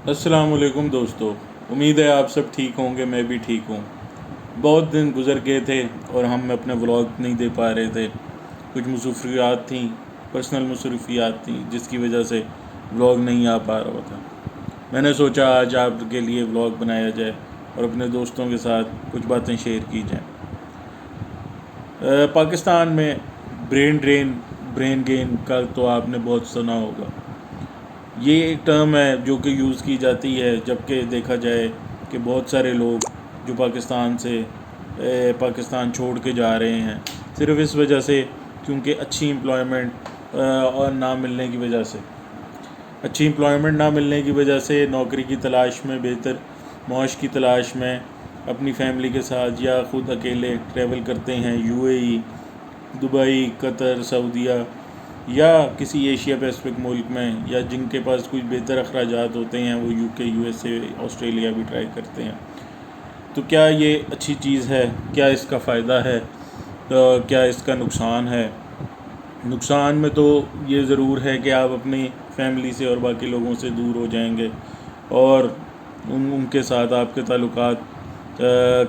अस्सलाम वालेकुम दोस्तों। उम्मीद है आप सब ठीक होंगे, मैं भी ठीक हूँ। बहुत दिन गुज़र गए थे और हम अपने व्लॉग नहीं दे पा रहे थे। कुछ मसरूफियात थी, पर्सनल मसरूफियात थी, जिसकी वजह से व्लॉग नहीं आ पा रहा था। मैंने सोचा आज आपके लिए व्लॉग बनाया जाए और अपने दोस्तों के साथ कुछ बातें शेयर की जाएँ। पाकिस्तान में ब्रेन गेन का तो आपने बहुत सुना होगा। ये एक टर्म है जो कि यूज़ की जाती है जबकि देखा जाए कि बहुत सारे लोग जो पाकिस्तान छोड़ के जा रहे हैं सिर्फ इस वजह से क्योंकि अच्छी एम्प्लॉयमेंट और ना मिलने की वजह से नौकरी की तलाश में, बेहतर मौश की तलाश में अपनी फैमिली के साथ या ख़ुद अकेले ट्रैवल करते हैं यूएई, दुबई, कतर, सऊदीया या किसी एशिया पैसिफिक मुल्क में, या जिनके पास कुछ बेहतर अखराजात होते हैं वो यूके, यूएसए, ऑस्ट्रेलिया भी ट्राई करते हैं। तो क्या ये अच्छी चीज़ है? क्या इसका फ़ायदा है? तो क्या इसका नुकसान है? नुकसान में तो ये ज़रूर है कि आप अपनी फैमिली से और बाकी लोगों से दूर हो जाएंगे और उनके साथ आपके ताल्लुकात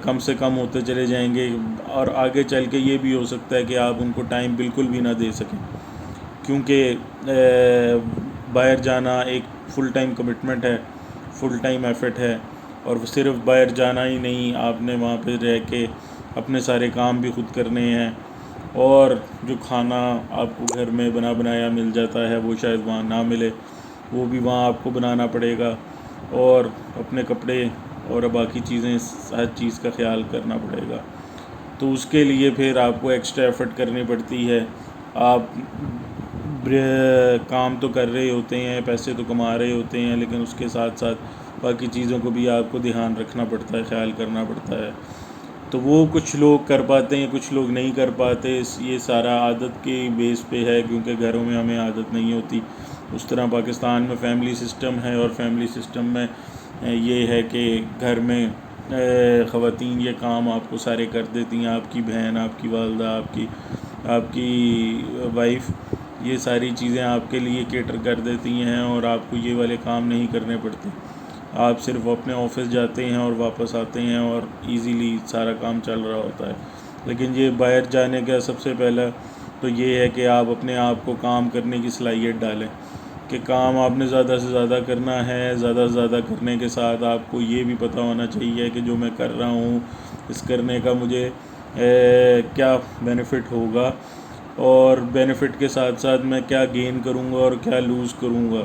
कम से कम होते चले जाएंगे और आगे चल के ये भी हो सकता है कि आप उनको टाइम बिल्कुल भी ना दे सकें, क्योंकि बाहर जाना एक फ़ुल टाइम कमिटमेंट है, फ़ुल टाइम एफ़र्ट है। और सिर्फ बाहर जाना ही नहीं, आपने वहाँ पे रह के अपने सारे काम भी खुद करने हैं और जो खाना आपको घर में बना बनाया मिल जाता है वो शायद वहाँ ना मिले, वो भी वहाँ आपको बनाना पड़ेगा और अपने कपड़े और बाकी चीज़ें, हर चीज़ का ख्याल करना पड़ेगा। तो उसके लिए फिर आपको एक्स्ट्रा एफ़र्ट करनी पड़ती है। आप काम तो कर रहे होते हैं, पैसे तो कमा रहे होते हैं, लेकिन उसके साथ साथ बाकी चीज़ों को भी आपको ध्यान रखना पड़ता है, ख्याल करना पड़ता है। तो वो कुछ लोग कर पाते हैं, कुछ लोग नहीं कर पाते। ये सारा आदत के बेस पे है, क्योंकि घरों में हमें आदत नहीं होती। उस तरह पाकिस्तान में फ़ैमिली सिस्टम है और फैमिली सिस्टम में ये है कि घर में ख़वातीन ये काम आपको सारे कर देती हैं। आपकी बहन, आपकी वालदा, आपकी वाइफ़ ये सारी चीज़ें आपके लिए केटर कर देती हैं और आपको ये वाले काम नहीं करने पड़ते। आप सिर्फ अपने ऑफिस जाते हैं और वापस आते हैं और इजीली सारा काम चल रहा होता है। लेकिन ये बाहर जाने का सबसे पहला तो ये है कि आप अपने आप को काम करने की सलाहियत डालें कि काम आपने ज़्यादा से ज़्यादा करना है। ज़्यादा से ज़्यादा करने के साथ आपको ये भी पता होना चाहिए कि जो मैं कर रहा हूँ इस करने का मुझे क्या बेनिफ़िट होगा और बेनिफ़िट के साथ साथ मैं क्या गेन करूँगा और क्या लूज़ करूँगा।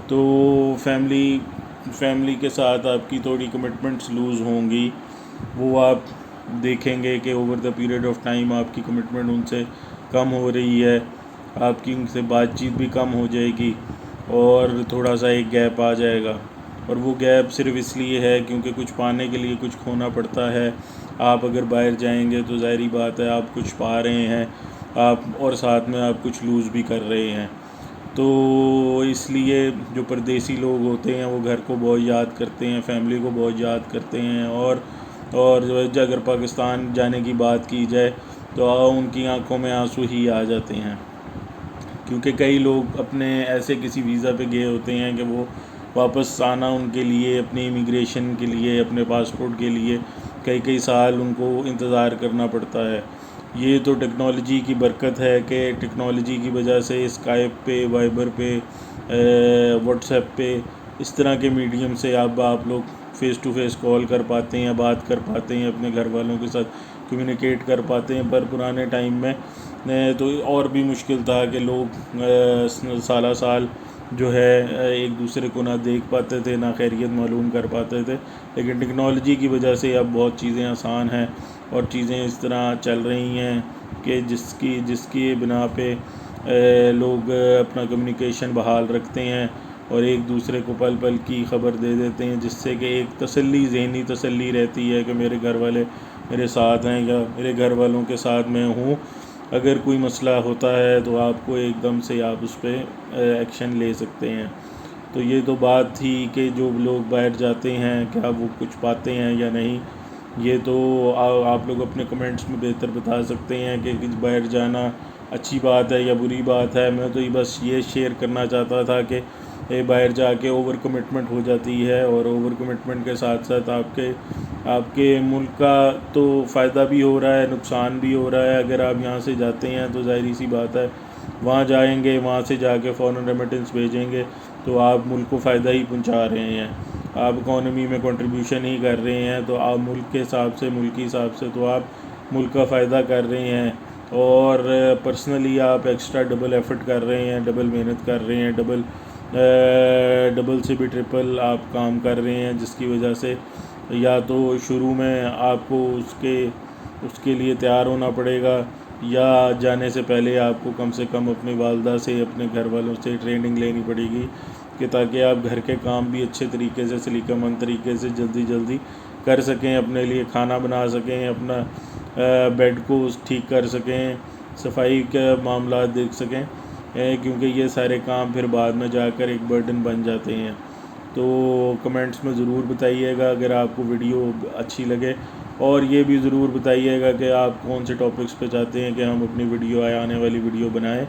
तो फैमिली के साथ आपकी थोड़ी कमिटमेंट्स लूज़ होंगी, वो आप देखेंगे कि over the period of time आपकी कमिटमेंट उनसे कम हो रही है, आपकी उनसे बातचीत भी कम हो जाएगी और थोड़ा सा एक गैप आ जाएगा। और वो गैप सिर्फ इसलिए है क्योंकि कुछ पाने के लिए कुछ खोना पड़ता है। आप अगर बाहर जाएंगे तो ज़ाहिरी बात है आप कुछ पा रहे हैं आप, और साथ में आप कुछ लूज़ भी कर रहे हैं। तो इसलिए जो परदेसी लोग होते हैं वो घर को बहुत याद करते हैं, फैमिली को बहुत याद करते हैं और जो अगर पाकिस्तान जाने की बात की जाए तो उनकी आंखों में आंसू ही आ जाते हैं, क्योंकि कई लोग अपने ऐसे किसी वीज़ा पे गए होते हैं कि वो वापस आना उनके लिए, अपने इमिग्रेशन के लिए, अपने पासपोर्ट के लिए कई कई साल उनको इंतज़ार करना पड़ता है। ये तो टेक्नोलॉजी की बरकत है कि टेक्नोलॉजी की वजह से स्काइप पे, वाइबर पे, व्हाट्सएप पे, इस तरह के मीडियम से आप लोग फ़ेस टू फेस कॉल कर पाते हैं, बात कर पाते हैं, अपने घर वालों के साथ कम्युनिकेट कर पाते हैं। पर पुराने टाइम में तो और भी मुश्किल था कि लोग साला साल जो है एक दूसरे को ना देख पाते थे, ना खैरियत मालूम कर पाते थे। लेकिन टेक्नोलॉजी की वजह से अब बहुत चीज़ें आसान हैं और चीज़ें इस तरह चल रही हैं कि जिसकी बिना पे लोग अपना कम्युनिकेशन बहाल रखते हैं और एक दूसरे को पल पल की ख़बर दे देते हैं, जिससे कि एक तसल्ली, ज़हनी तसल्ली रहती है कि मेरे घर वाले मेरे साथ हैं या मेरे घर वालों के साथ मैं हूँ। अगर कोई मसला होता है तो आपको एकदम से आप उस पर एक्शन ले सकते हैं। तो ये तो बात थी कि जो लोग बाहर जाते हैं क्या वो कुछ पाते हैं या नहीं। ये तो आप लोग अपने कमेंट्स में बेहतर बता सकते हैं कि बाहर जाना अच्छी बात है या बुरी बात है। मैं तो ये बस ये शेयर करना चाहता था कि باہر جا کے اوور کمٹمنٹ ہو جاتی ہے، اور اوور کمٹمنٹ کے ساتھ ساتھ آپ کے ملک کا تو فائدہ بھی ہو رہا ہے، نقصان بھی ہو رہا ہے۔ اگر آپ یہاں سے جاتے ہیں تو ظاہری سی بات ہے وہاں جائیں گے، وہاں سے جا کے فورن ریمیٹنس بھیجیں گے تو آپ ملک کو فائدہ ہی پہنچا رہے ہیں، آپ اکانومی میں کنٹریبیوشن ہی کر رہے ہیں، تو آپ ملک کے حساب سے، ملکی حساب سے تو آپ ملک کا فائدہ کر رہے ہیں، اور پرسنلی آپ ایکسٹرا ڈبل ایفرٹ کر رہے ہیں، ڈبل محنت کر رہے ہیں، ڈبل سے بھی ٹرپل آپ کام کر رہے ہیں، جس کی وجہ سے یا تو شروع میں آپ کو اس کے لیے تیار ہونا پڑے گا، یا جانے سے پہلے آپ کو کم سے کم اپنی والدہ سے، اپنے گھر والوں سے ٹریننگ لینی پڑے گی کہ تاکہ آپ گھر کے کام بھی اچھے طریقے سے، سلیقہ مند طریقے سے جلدی کر سکیں، اپنے لیے کھانا بنا سکیں، اپنا بیڈ کو ٹھیک کر سکیں، صفائی کے معاملات دیکھ سکیں، کیونکہ یہ سارے کام پھر بعد میں جا کر ایک برڈن بن جاتے ہیں۔ تو کمنٹس میں ضرور بتائیے گا اگر آپ کو ویڈیو اچھی لگے، اور یہ بھی ضرور بتائیے گا کہ آپ کون سے ٹاپکس پہ چاہتے ہیں کہ ہم اپنی ویڈیو آنے والی ویڈیو بنائیں،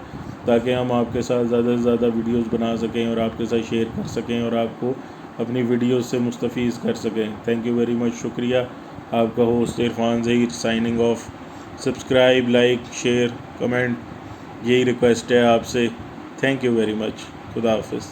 تاکہ ہم آپ کے ساتھ زیادہ سے زیادہ ویڈیوز بنا سکیں اور آپ کے ساتھ شیئر کر سکیں اور آپ کو اپنی ویڈیوز سے مستفیض کر سکیں۔ تھینک یو ویری مچ، شکریہ۔ آپ کا host Irfan Zaheer signing off. Subscribe, like, share, comment, یہی ریکویسٹ ہے آپ سے۔ Thank you very much. خدا حافظ۔